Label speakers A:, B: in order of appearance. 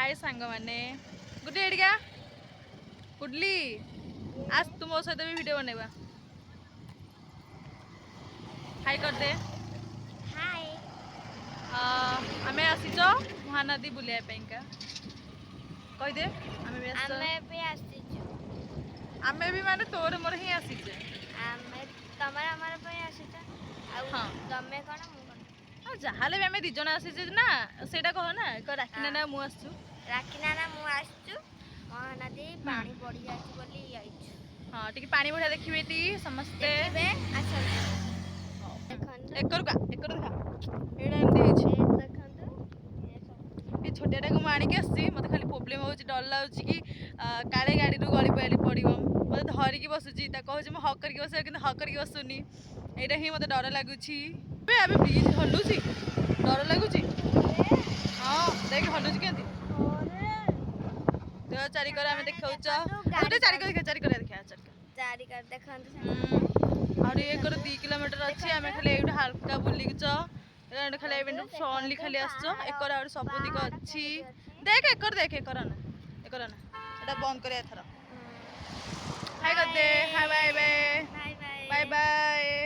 A: हाय सांग माने गुड्डी एडिका गुडली आज तू मो सहित भी वीडियो बनेबा हाय कर दे
B: हाय
A: आमे आसीचो महानदी बुलिया पेंका कह दे आमे भी माने तोर मोर ही आसीचे
B: तमर हमर पे आसीचे
A: हां
B: तमे कोन मु कोन
A: जहाले भी आमे दी जण आसीचे ना सेटा कह ना क राखिना ना मु आसछु
B: राखिना मु आसछु महानदी पानी पड़ी जाछि बोली आइछु
A: हां टिके पानी बढ़िया देखिबे ती समस्ते
B: देखिबे अच्छा
A: एकर देखा एडा एम देछि
B: देखंतु
A: ये छोटियाटा को माणी के आसी मते खाली प्रॉब्लम होछि डर लागछि कि काले गाड़ी रु गली पड़ी पड़िबो मते धरि की बसुछि ता कहै जे म हक करके बस किंतु हक करके बसुनी एटा ही मते डर लागुछि बे अबे ब्रिज हलुछि डर लागुछि हां देख हलुछि केंती तो चारि कर हमें देखौछ ओटे चारि कर देखंतु और ये कर 2 किलोमीटर अछि हमें खाली एटा हल्का बुली छ एटा खाली एवेन ओनली खाली आछो एकर और सब दिक अछि देख एकर ना एटा बंद करे एथरा हाय कर दे hi bye bye
B: bye bye
A: bye bye